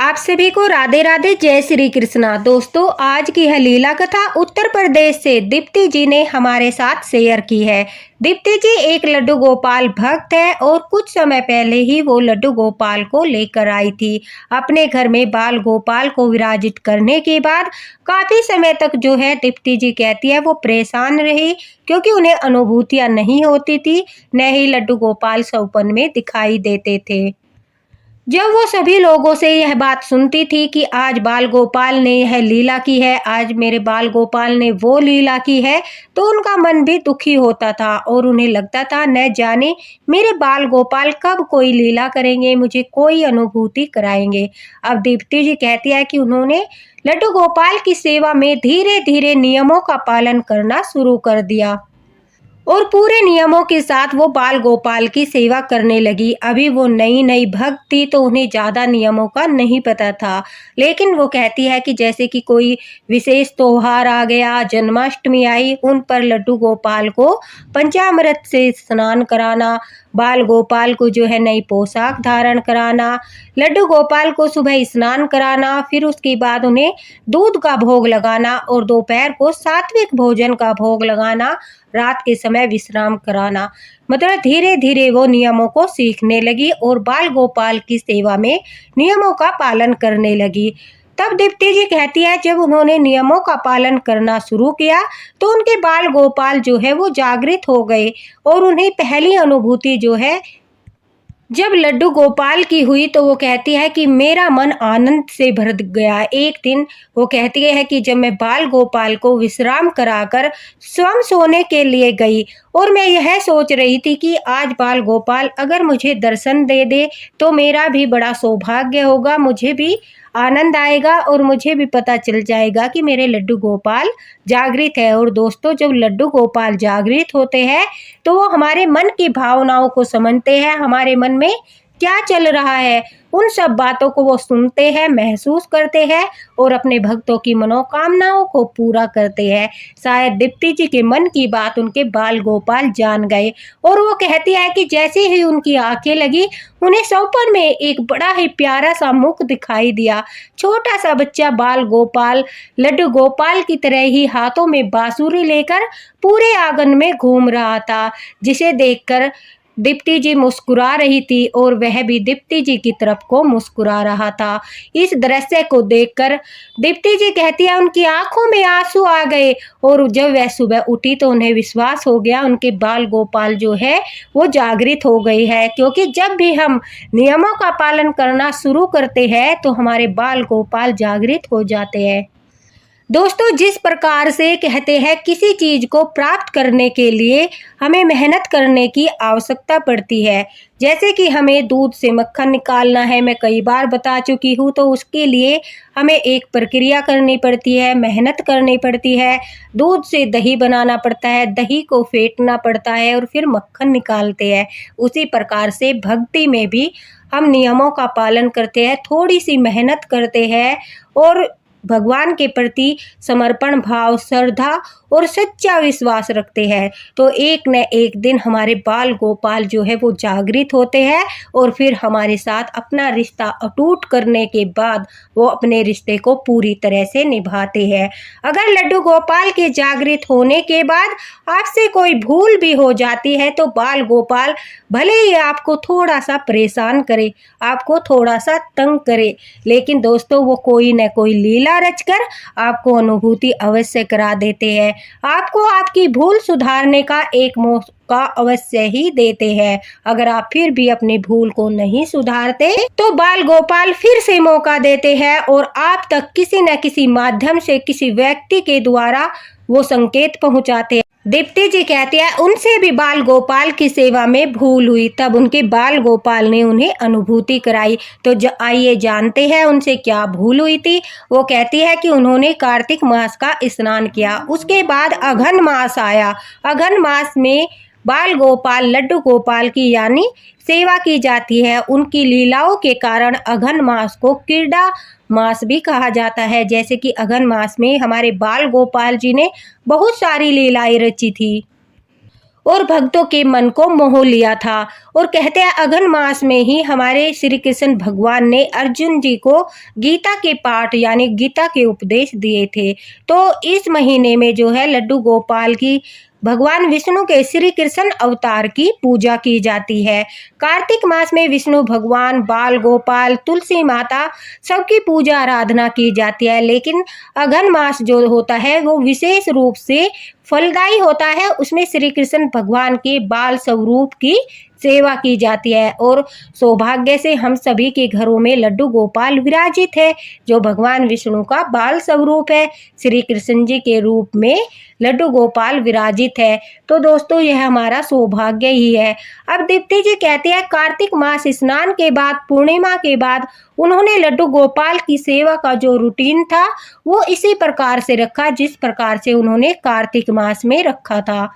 आप सभी को राधे राधे, जय श्री कृष्णा। दोस्तों, आज की यह लीला कथा उत्तर प्रदेश से दीप्ति जी ने हमारे साथ शेयर की है। दीप्ति जी एक लड्डू गोपाल भक्त है और कुछ समय पहले ही वो लड्डू गोपाल को लेकर आई थी। अपने घर में बाल गोपाल को विराजित करने के बाद काफी समय तक जो है दीप्ति जी कहती है वो परेशान रही, क्योंकि उन्हें अनुभूतियां नहीं होती थी, न ही लड्डू गोपाल सपन में दिखाई देते थे। जब वो सभी लोगों से यह बात सुनती थी कि आज बाल गोपाल ने यह लीला की है, आज मेरे बाल गोपाल ने वो लीला की है, तो उनका मन भी दुखी होता था और उन्हें लगता था न जाने मेरे बाल गोपाल कब कोई लीला करेंगे, मुझे कोई अनुभूति कराएंगे। अब दीप्ति जी कहती है कि उन्होंने लड्डू गोपाल की सेवा में धीरे धीरे नियमों का पालन करना शुरू कर दिया और पूरे नियमों के साथ वो बाल गोपाल की सेवा करने लगी। अभी वो नई नई भक्त थी तो उन्हें ज़्यादा नियमों का नहीं पता था, लेकिन वो कहती है कि जैसे कि कोई विशेष त्योहार आ गया, जन्माष्टमी आई, उन पर लड्डू गोपाल को पंचामृत से स्नान कराना, बाल गोपाल को जो है नई पोशाक धारण कराना, लड्डू गोपाल को सुबह स्नान कराना, फिर उसके बाद उन्हें दूध का भोग लगाना और दोपहर को सात्विक भोजन का भोग लगाना, रात के समय विश्राम कराना। मतलब धीरे धीरे वो नियमों को सीखने लगी और बाल गोपाल की सेवा में नियमों का पालन करने लगी। तब दीप्ति जी कहती है जब उन्होंने नियमों का पालन करना शुरू किया तो उनके बाल गोपाल जो है वो जागृत हो गए और उन्हें पहली अनुभूति जो है जब लड्डू गोपाल की हुई तो वो कहती है कि मेरा मन आनंद से भर गया। एक दिन वो कहती है कि जब मैं बाल गोपाल को विश्राम कराकर स्वयं सोने के लिए गई और मैं यह सोच रही थी कि आज बाल गोपाल अगर मुझे दर्शन दे दे तो मेरा भी बड़ा सौभाग्य होगा, मुझे भी आनंद आएगा और मुझे भी पता चल जाएगा कि मेरे लड्डू गोपाल जागृत है। और दोस्तों, जब लड्डू गोपाल जागृत होते हैं तो वो हमारे मन की भावनाओं को समझते हैं, हमारे मन में क्या चल रहा है उन सब बातों को वो सुनते हैं, महसूस करते हैं और अपने भक्तों की मनोकामनाओं को पूरा करते हैं। शायद दीप्ति जी के मन की बात उनके बाल गोपाल जान गए और वो कहती है कि जैसे ही उनकी आंखें लगी उन्हें स्वप्न में एक बड़ा ही प्यारा सा मुख दिखाई दिया। छोटा सा बच्चा बाल गोपाल लड्डू गोपाल की तरह ही हाथों में बांसुरी लेकर पूरे आंगन में घूम रहा था, जिसे देखकर दीप्ति जी मुस्कुरा रही थी और वह भी दीप्ति जी की तरफ को मुस्कुरा रहा था। इस दृश्य को देखकर दीप्ति जी कहती है उनकी आंखों में आंसू आ गए और जब वह सुबह उठी तो उन्हें विश्वास हो गया उनके बाल गोपाल जो है वो जागृत हो गई है, क्योंकि जब भी हम नियमों का पालन करना शुरू करते हैं तो हमारे बाल गोपाल जागृत हो जाते हैं। दोस्तों, जिस प्रकार से कहते हैं किसी चीज को प्राप्त करने के लिए हमें मेहनत करने की आवश्यकता पड़ती है, जैसे कि हमें दूध से मक्खन निकालना है, मैं कई बार बता चुकी हूँ, तो उसके लिए हमें एक प्रक्रिया करनी पड़ती है, मेहनत करनी पड़ती है। दूध से दही बनाना पड़ता है, दही को फेंटना पड़ता है और फिर मक्खन निकालते हैं। उसी प्रकार से भक्ति में भी हम नियमों का पालन करते हैं, थोड़ी सी मेहनत करते हैं और भगवान के प्रति समर्पण भाव, श्रद्धा और सच्चा विश्वास रखते हैं तो एक न एक दिन हमारे बाल गोपाल जो है वो जागृत होते हैं और फिर हमारे साथ अपना रिश्ता अटूट करने के बाद वो अपने रिश्ते को पूरी तरह से निभाते हैं। अगर लड्डू गोपाल के जागृत होने के बाद आपसे कोई भूल भी हो जाती है तो बाल गोपाल भले ही आपको थोड़ा सा परेशान करे, आपको थोड़ा सा तंग करे, लेकिन दोस्तों वो कोई न कोई लीला रचकर आपको अनुभूति अवश्य करा देते हैं, आपको आपकी भूल सुधारने का एक मौका अवश्य ही देते हैं। अगर आप फिर भी अपनी भूल को नहीं सुधारते तो बाल गोपाल फिर से मौका देते हैं और आप तक किसी न किसी माध्यम से किसी व्यक्ति के द्वारा वो संकेत पहुंचाते हैं। दीप्ति जी कहती है उनसे भी बाल गोपाल की सेवा में भूल हुई, तब उनके बाल गोपाल ने उन्हें अनुभूति कराई। तो आइए जानते हैं उनसे क्या भूल हुई थी। वो कहती है कि उन्होंने कार्तिक मास का स्नान किया, उसके बाद अघन मास आया। अघन मास में बाल गोपाल लड्डू गोपाल की यानी सेवा की जाती है। उनकी लीलाओं के कारण अघन मास को क्रीड़ा मास भी कहा जाता है, जैसे कि अघन मास में हमारे बाल गोपाल जी ने बहुत सारी लीलाएं रची थी और भक्तों के मन को मोह लिया था। और कहते हैं अघन मास में ही हमारे श्री कृष्ण भगवान ने अर्जुन जी को गीता के पाठ यानी गीता के उपदेश दिए थे। तो इस महीने में जो है लड्डू गोपाल की भगवान विष्णु के श्री कृष्ण अवतार की पूजा की जाती है। कार्तिक मास में विष्णु भगवान, बाल गोपाल, तुलसी माता सबकी पूजा आराधना की जाती है। लेकिन अघन मास जो होता है वो विशेष रूप से फलदायी होता है। उसमें श्री कृष्ण भगवान के बाल स्वरूप की सेवा की जाती है और सौभाग्य से हम सभी के घरों में लड्डू गोपाल विराजित है, जो भगवान विष्णु का बाल स्वरूप है। श्री कृष्ण जी के रूप में लड्डू गोपाल विराजित है। तो दोस्तों यह हमारा सौभाग्य ही है। अब दीप्ति जी कहते हैं कार्तिक मास स्नान के बाद, पूर्णिमा के बाद उन्होंने लड्डू गोपाल की सेवा का जो रूटीन था वो इसी प्रकार से रखा जिस प्रकार से उन्होंने कार्तिक मास में रखा था।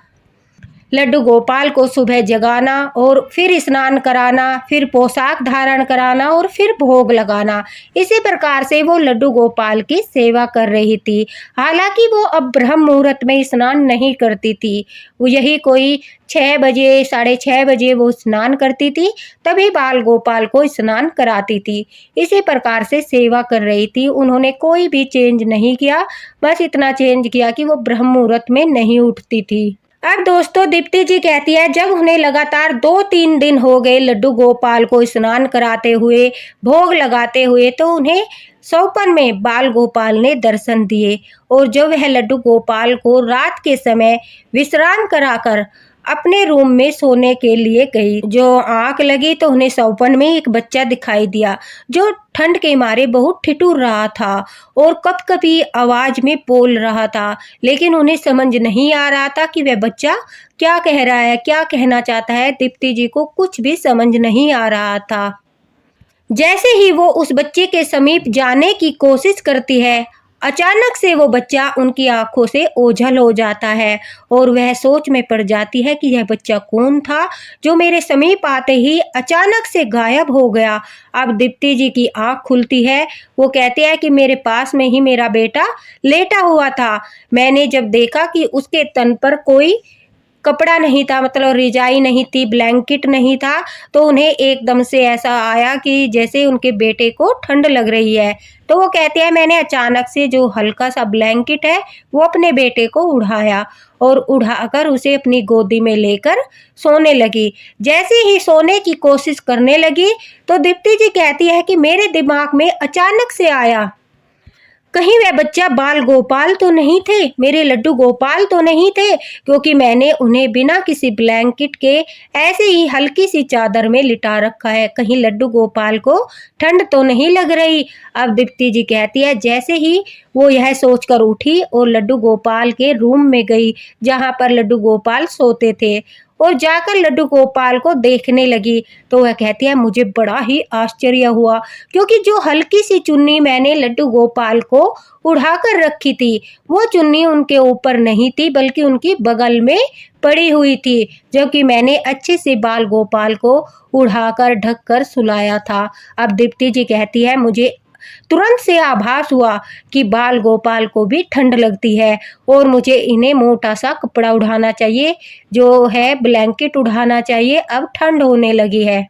लड्डू गोपाल को सुबह जगाना और फिर स्नान कराना, फिर पोशाक धारण कराना और फिर भोग लगाना, इसी प्रकार से वो लड्डू गोपाल की सेवा कर रही थी। हालांकि वो अब ब्रह्म मुहूर्त में स्नान नहीं करती थी, वो यही कोई 6 बजे 6:30 बजे वो स्नान करती थी, तभी बाल गोपाल को स्नान कराती थी। इसी प्रकार से सेवा कर रही थी। उन्होंने कोई भी चेंज नहीं किया, बस इतना चेंज किया कि वो ब्रह्म मुहूर्त में नहीं उठती थी। अब दोस्तों दीप्ति जी कहती है जब उन्हें लगातार 2-3 दिन हो गए लड्डू गोपाल को स्नान कराते हुए, भोग लगाते हुए, तो उन्हें सौपन में बाल गोपाल ने दर्शन दिए। और जब वह लड्डू गोपाल को रात के समय विश्राम कराकर अपने रूम में सोने के लिए गई, जो आंख लगी तो उन्हें सौपन में एक बच्चा दिखाई दिया जो ठंड के मारे बहुत ठिठुर रहा था और कप-कपी आवाज में बोल रहा था। लेकिन उन्हें समझ नहीं आ रहा था कि वह बच्चा क्या कह रहा है, क्या कहना चाहता है। दीप्ति जी को कुछ भी समझ नहीं आ रहा था। जैसे ही वो उस बच्चे के समीप जाने की कोशिश करती है, अचानक से वो बच्चा उनकी आंखों से ओझल हो जाता है और वह सोच में पड़ जाती है कि यह बच्चा कौन था जो मेरे समीप आते ही अचानक से गायब हो गया। अब दीप्ति जी की आंख खुलती है। वो कहते हैं कि मेरे पास में ही मेरा बेटा लेटा हुआ था। मैंने जब देखा कि उसके तन पर कोई कपड़ा नहीं था, मतलब रजाई नहीं थी, ब्लैंकेट नहीं था, तो उन्हें एकदम से ऐसा आया कि जैसे उनके बेटे को ठंड लग रही है। तो वो कहते हैं मैंने अचानक से जो हल्का सा ब्लैंकेट है वो अपने बेटे को उठाया और उठाकर उसे अपनी गोदी में लेकर सोने लगी। जैसे ही सोने की कोशिश करने लगी तो दीप्ति जी कहती है कि मेरे दिमाग में अचानक से आया कहीं वह बच्चा बाल गोपाल तो नहीं थे, मेरे लड्डू गोपाल तो नहीं थे, क्योंकि मैंने उन्हें बिना किसी ब्लैंकेट के ऐसे ही हल्की सी चादर में लिटा रखा है। कहीं लड्डू गोपाल को ठंड तो नहीं लग रही। अब दीप्ति जी कहती है जैसे ही वो यह सोचकर उठी और लड्डू गोपाल के रूम में गई जहां पर लड्डू गोपाल सोते थे और जाकर लड्डू गोपाल को देखने लगी, तो वह कहती है मुझे बड़ा ही आश्चर्य हुआ, क्योंकि जो हल्की सी चुन्नी मैंने लड्डू गोपाल को उड़ाकर रखी थी वो चुन्नी उनके ऊपर नहीं थी बल्कि उनकी बगल में पड़ी हुई थी, जबकि मैंने अच्छे से बाल गोपाल को उड़ाकर ढककर सुलाया था। अब दीप्ति जी कहती है मुझे तुरंत से आभास हुआ कि बाल गोपाल को भी ठंड लगती है और मुझे इन्हें मोटा सा कपड़ा उड़ाना चाहिए, जो है ब्लैंकेट उड़ाना चाहिए। अब ठंड होने लगी है।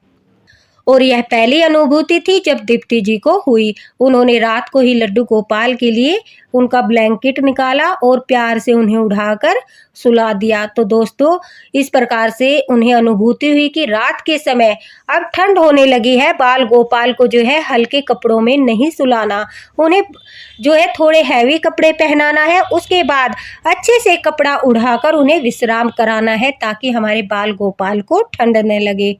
और यह पहली अनुभूति थी जब दीप्ति जी को हुई। उन्होंने रात को ही लड्डू गोपाल के लिए उनका ब्लैंकेट निकाला और प्यार से उन्हें उठाकर सुला दिया। तो दोस्तों इस प्रकार से उन्हें अनुभूति हुई कि रात के समय अब ठंड होने लगी है, बाल गोपाल को जो है हल्के कपड़ों में नहीं सुलाना, उन्हें जो है थोड़े हैवी कपड़े पहनाना है। उसके बाद अच्छे से कपड़ा उठाकर उन्हें विश्राम कराना है ताकि हमारे बाल गोपाल को ठंड न लगे।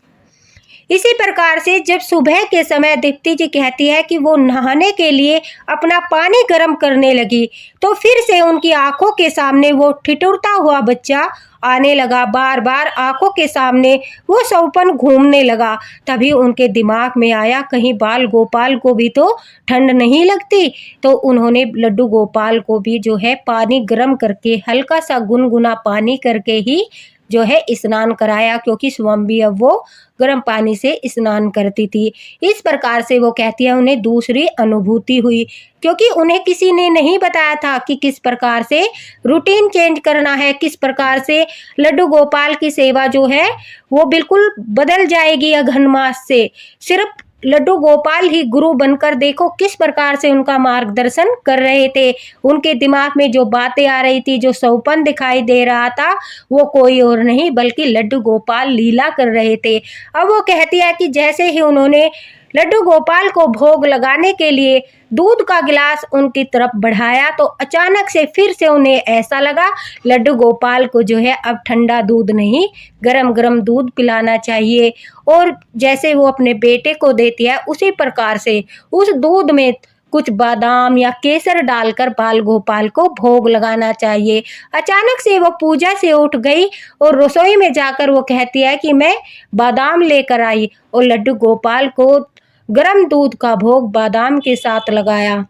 इसी प्रकार से जब सुबह के समय दीप्ति जी कहती है कि वो नहाने के लिए अपना पानी गर्म करने लगी, तो फिर से उनकी आंखों के सामने वो ठिठुरता हुआ बच्चा आने लगा। बार बार आंखों के सामने वो सौपन घूमने लगा। तभी उनके दिमाग में आया कहीं बाल गोपाल को भी तो ठंड नहीं लगती। तो उन्होंने लड्डू गोपाल को भी जो है पानी गर्म करके, हल्का सा गुनगुना पानी करके ही जो है स्नान कराया, क्योंकि स्वयं भी अब वो गर्म पानी से स्नान करती थी। इस प्रकार से वो कहती है उन्हें दूसरी अनुभूति हुई, क्योंकि उन्हें किसी ने नहीं बताया था कि किस प्रकार से रूटीन चेंज करना है, किस प्रकार से लड्डू गोपाल की सेवा जो है वो बिल्कुल बदल जाएगी अघन मास से। सिर्फ लड्डू गोपाल ही गुरु बनकर देखो किस प्रकार से उनका मार्गदर्शन कर रहे थे। उनके दिमाग में जो बातें आ रही थी, जो सौपन दिखाई दे रहा था, वो कोई और नहीं बल्कि लड्डू गोपाल लीला कर रहे थे। अब वो कहती है कि जैसे ही उन्होंने लड्डू गोपाल को भोग लगाने के लिए दूध का गिलास उनकी तरफ बढ़ाया, तो अचानक से फिर से उन्हें ऐसा लगा लड्डू गोपाल को जो है अब ठंडा दूध नहीं, गरम गरम दूध पिलाना चाहिए। और जैसे वो अपने बेटे को देती है, उसी प्रकार से उस दूध में कुछ बादाम या केसर डालकर बाल गोपाल को भोग लगाना चाहिए। अचानक से वो पूजा से उठ गई और रसोई में जाकर वो कहती है कि मैं बादाम लेकर आई, और लड्डू गोपाल को गरम दूध का भोग बादाम के साथ लगाया।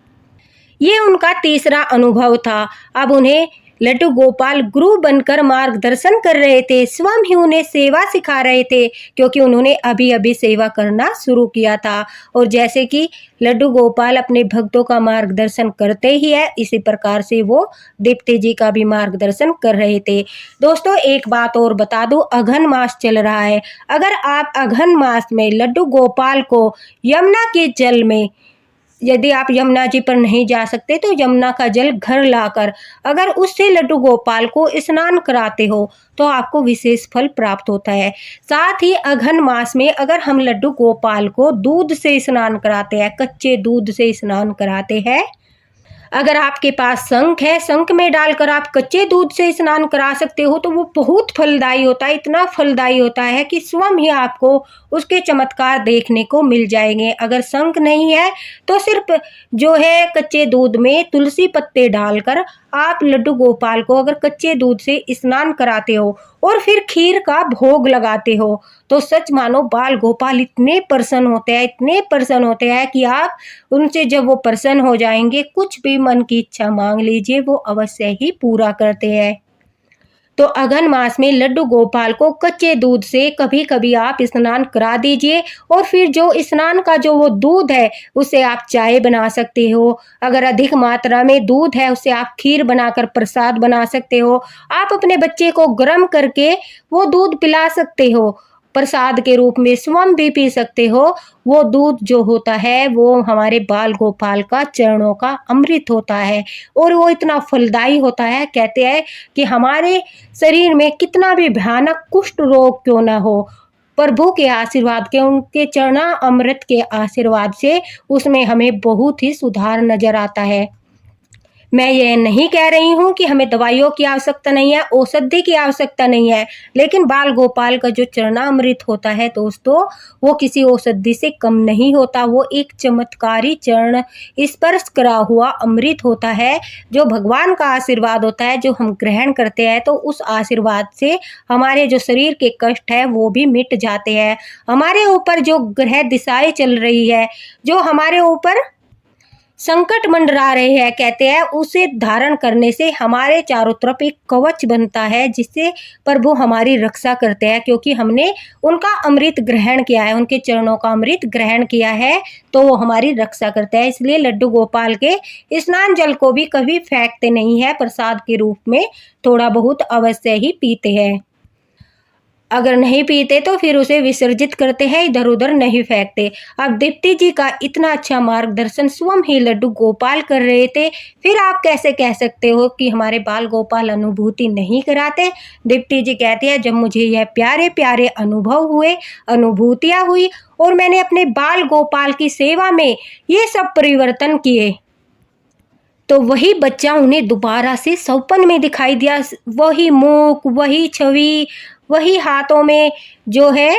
ये उनका तीसरा अनुभव था। अब उन्हें लड्डू गोपाल गुरु बनकर मार्गदर्शन कर रहे थे, स्वयं ही उन्हें सेवा सिखा रहे थे, क्योंकि उन्होंने अभी अभी सेवा करना शुरू किया था। और जैसे कि लड्डू गोपाल अपने भक्तों का मार्गदर्शन करते ही है, इसी प्रकार से वो दीप्ति जी का भी मार्गदर्शन कर रहे थे। दोस्तों एक बात और बता दूं, अघन मास चल रहा है। अगर आप अघन मास में लड्डू गोपाल को यमुना के जल में, यदि आप यमुना जी पर नहीं जा सकते तो यमुना का जल घर लाकर अगर उससे लड्डू गोपाल को स्नान कराते हो तो आपको विशेष फल प्राप्त होता है। साथ ही अघन मास में अगर हम लड्डू गोपाल को दूध से स्नान कराते हैं, कच्चे दूध से स्नान कराते हैं, अगर आपके पास शंख है, शंख में डालकर आप कच्चे दूध से स्नान करा सकते हो, तो वो बहुत फलदायी होता है। इतना फलदायी होता है कि स्वयं ही आपको उसके चमत्कार देखने को मिल जाएंगे। अगर शंख नहीं है तो सिर्फ जो है कच्चे दूध में तुलसी पत्ते डालकर आप लड्डू गोपाल को अगर कच्चे दूध से स्नान कराते हो और फिर खीर का भोग लगाते हो, तो सच मानो बाल गोपाल इतने प्रसन्न होते हैं, इतने प्रसन्न होते हैं कि आप उनसे जब वो प्रसन्न हो जाएंगे, कुछ भी मन की इच्छा मांग लीजिए, वो अवश्य ही पूरा करते हैं। तो अघन मास में लड्डू गोपाल को कच्चे दूध से कभी कभी आप स्नान करा दीजिए, और फिर जो स्नान का जो वो दूध है उससे आप चाय बना सकते हो। अगर अधिक मात्रा में दूध है उससे आप खीर बनाकर प्रसाद बना सकते हो। आप अपने बच्चे को गर्म करके वो दूध पिला सकते हो, प्रसाद के रूप में स्वयं भी पी सकते हो। वो दूध जो होता है वो हमारे बाल गोपाल का चरणों का अमृत होता है, और वो इतना फलदायी होता है। कहते हैं कि हमारे शरीर में कितना भी भयानक कुष्ठ रोग क्यों ना हो, प्रभु के आशीर्वाद के, उनके चरणा अमृत के आशीर्वाद से उसमें हमें बहुत ही सुधार नजर आता है। मैं ये नहीं कह रही हूँ कि हमें दवाइयों की आवश्यकता नहीं है, औषधि की आवश्यकता नहीं है, लेकिन बाल गोपाल का जो चरणामृत होता है दोस्तों, वो किसी औषधि से कम नहीं होता। वो एक चमत्कारी चरण स्पर्श करा हुआ अमृत होता है, जो भगवान का आशीर्वाद होता है, जो हम ग्रहण करते हैं तो उस आशीर्वाद से हमारे जो शरीर के कष्ट है वो भी मिट जाते हैं। हमारे ऊपर जो ग्रह दिशाएं चल रही है, जो हमारे ऊपर संकट मंडरा रहे हैं, कहते हैं उसे धारण करने से हमारे चारों तरफ एक कवच बनता है, जिससे प्रभु हमारी रक्षा करते हैं, क्योंकि हमने उनका अमृत ग्रहण किया है, उनके चरणों का अमृत ग्रहण किया है, तो वो हमारी रक्षा करते हैं। इसलिए लड्डू गोपाल के स्नान जल को भी कभी फेंकते नहीं है, प्रसाद के रूप में थोड़ा बहुत अवश्य ही पीते हैं। अगर नहीं पीते तो फिर उसे विसर्जित करते हैं, इधर उधर नहीं फेंकते। अब दीप्ति जी का इतना अच्छा मार्गदर्शन स्वयं ही लड्डू गोपाल कर रहे थे, फिर आप कैसे कह सकते हो कि हमारे बाल गोपाल अनुभूति नहीं कराते। दीप्ति जी कहते हैं जब मुझे यह प्यारे प्यारे अनुभव हुए, अनुभूतियाँ हुई, और मैंने अपने बाल गोपाल की सेवा में ये सब परिवर्तन किए, तो वही बच्चा उन्हें दोबारा से सपन में दिखाई दिया। वही मुख, वही छवि, वही हाथों में जो है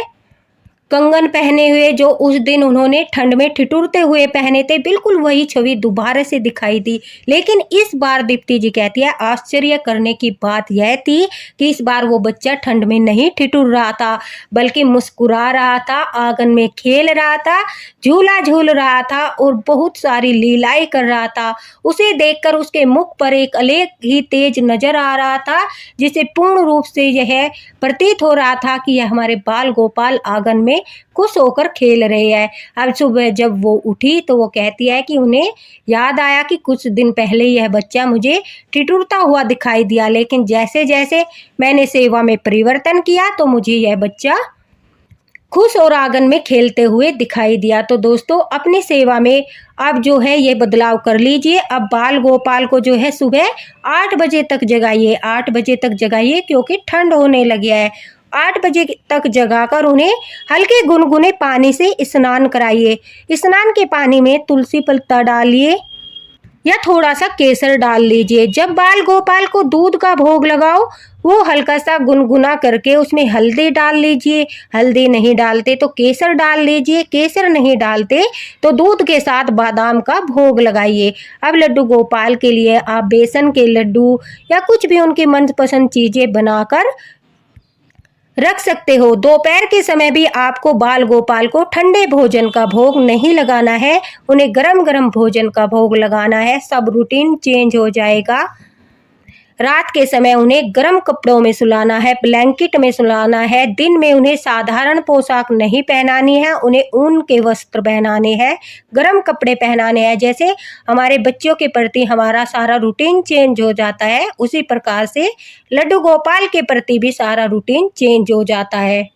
कंगन पहने हुए जो उस दिन उन्होंने ठंड में ठिठुरते हुए पहने थे, बिल्कुल वही छवि दोबारा से दिखाई दी। लेकिन इस बार दीप्ति जी कहती है आश्चर्य करने की बात यह थी कि इस बार वो बच्चा ठंड में नहीं ठिठुर रहा था, बल्कि मुस्कुरा रहा था, आंगन में खेल रहा था, झूला झूल रहा था और बहुत सारी लीलाएं कर रहा था। उसे देखकर उसके मुख पर एक अलग ही तेज नजर आ रहा था, जिसे पूर्ण रूप से यह प्रतीत हो रहा था कि यह हमारे बाल गोपाल आंगन में खुश होकर खेल रहे हैं। अब सुबह जब वो उठी तो वो कहती है कि उन्हें याद आया कि कुछ दिन पहले यह बच्चा मुझे ठिठुरता हुआ दिखाई दिया, लेकिन जैसे जैसे मैंने सेवा में परिवर्तन किया तो मुझे यह बच्चा खुश और आंगन में खेलते हुए दिखाई दिया। तो दोस्तों अपनी सेवा में अब जो है ये बदलाव कर लीजिए। अब बाल गोपाल को जो है सुबह 8 बजे तक जगाइए, 8 बजे तक जगाइए, क्योंकि ठंड होने लगी है। 8 बजे तक जगाकर उन्हें हल्के गुनगुने पानी से स्नान कराइए। स्नान के पानी में तुलसी पत्ता डालिए या थोड़ा सा केसर डाल लीजिए। जब बाल गोपाल को दूध का भोग लगाओ, वो हल्का सा गुनगुना करके उसमें हल्दी डाल लीजिए। हल्दी नहीं डालते तो केसर डाल लीजिए, केसर नहीं डालते तो दूध के साथ बादाम का भोग लगाइए। अब लड्डू गोपाल के लिए आप बेसन के लड्डू या कुछ भी उनकी मनपसंद चीजें बनाकर रख सकते हो। दोपहर के समय भी आपको बाल गोपाल को ठंडे भोजन का भोग नहीं लगाना है, उन्हें गरम गरम भोजन का भोग लगाना है। सब रूटीन चेंज हो जाएगा। रात के समय उन्हें गर्म कपड़ों में सुलाना है, ब्लैंकेट में सुलाना है। दिन में उन्हें साधारण पोशाक नहीं पहनानी है, उन्हें ऊन के वस्त्र पहनाने हैं, गर्म कपड़े पहनाने हैं। जैसे हमारे बच्चों के प्रति हमारा सारा रूटीन चेंज हो जाता है, उसी प्रकार से लड्डू गोपाल के प्रति भी सारा रूटीन चेंज हो जाता है।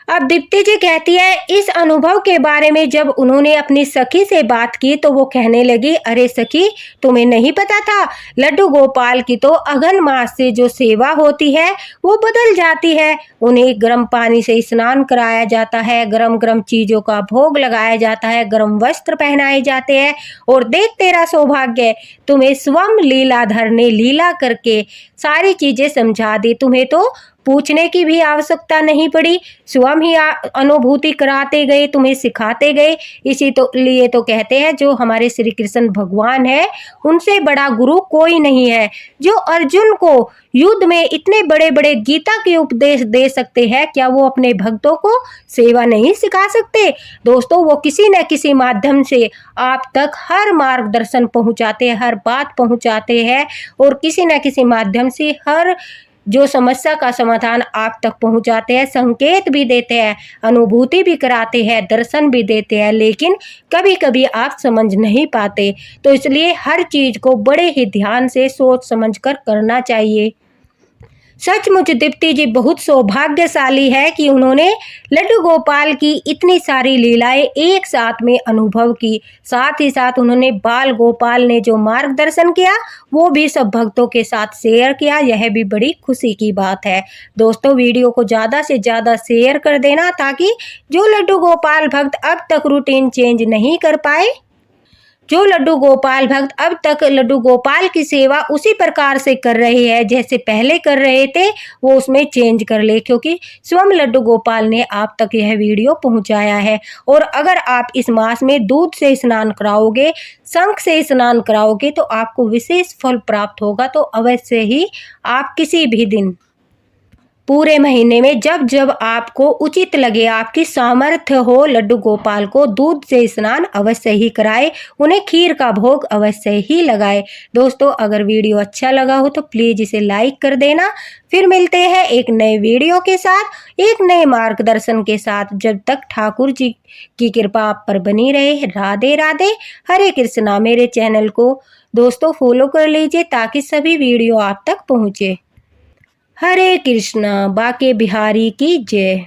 अब दीप्ति जी कहती है इस अनुभव के बारे में जब उन्होंने अपनी सखी से बात की तो वो कहने लगी, अरे सखी, तुम्हें नहीं पता था लड्डू गोपाल की तो अघन मास से जो सेवा होती है वो बदल जाती है। उन्हें गर्म पानी से स्नान कराया जाता है, गरम गरम चीजों का भोग लगाया जाता है, गरम वस्त्र पहनाए जाते हैं। और देख तेरा सौभाग्य, तुम्हें स्वयं लीलाधर ने लीला करके सारी चीजें समझा दी। तुम्हें तो पूछने की भी आवश्यकता नहीं पड़ी, स्वयं ही अनुभूति कराते गए, तुम्हें सिखाते गए। इसी तो लिए तो कहते हैं जो हमारे श्री कृष्ण भगवान है उनसे बड़ा गुरु कोई नहीं है। जो अर्जुन को युद्ध में इतने बड़े बड़े गीता के उपदेश दे सकते हैं, क्या वो अपने भक्तों को सेवा नहीं सिखा सकते? दोस्तों वो किसी न किसी माध्यम से आप तक हर मार्गदर्शन पहुंचाते हैं, हर बात पहुंचाते हैं और किसी न किसी माध्यम से हर जो समस्या का समाधान आप तक पहुंचाते हैं, संकेत भी देते हैं, अनुभूति भी कराते हैं, दर्शन भी देते हैं। लेकिन कभी कभी आप समझ नहीं पाते, तो इसलिए हर चीज को बड़े ही ध्यान से सोच समझकर करना चाहिए। सचमुच दीप्ति जी बहुत सौभाग्यशाली है कि उन्होंने लड्डू गोपाल की इतनी सारी लीलाएं एक साथ में अनुभव की। साथ ही साथ उन्होंने बाल गोपाल ने जो मार्गदर्शन किया वो भी सब भक्तों के साथ शेयर किया, यह भी बड़ी खुशी की बात है। दोस्तों वीडियो को ज़्यादा से ज़्यादा शेयर कर देना ताकि जो लड्डू गोपाल भक्त अब तक रूटीन चेंज नहीं कर पाए, जो लड्डू गोपाल भक्त अब तक लड्डू गोपाल की सेवा उसी प्रकार से कर रहे हैं जैसे पहले कर रहे थे, वो उसमें चेंज कर ले, क्योंकि स्वयं लड्डू गोपाल ने आप तक यह वीडियो पहुंचाया है। और अगर आप इस मास में दूध से स्नान कराओगे, शंख से स्नान कराओगे तो आपको विशेष फल प्राप्त होगा। तो अवश्य ही आप किसी भी दिन पूरे महीने में जब जब आपको उचित लगे, आपकी सामर्थ्य हो, लड्डू गोपाल को दूध से स्नान अवश्य ही कराए, उन्हें खीर का भोग अवश्य ही लगाए। दोस्तों अगर वीडियो अच्छा लगा हो तो प्लीज़ इसे लाइक कर देना। फिर मिलते हैं एक नए वीडियो के साथ, एक नए मार्गदर्शन के साथ। जब तक ठाकुर जी की कृपा आप पर बनी रहे। राधे राधे, हरे कृष्णा। मेरे चैनल को दोस्तों फॉलो कर लीजिए ताकि सभी वीडियो आप तक पहुँचे। हरे कृष्णा। बाके बिहारी की जय।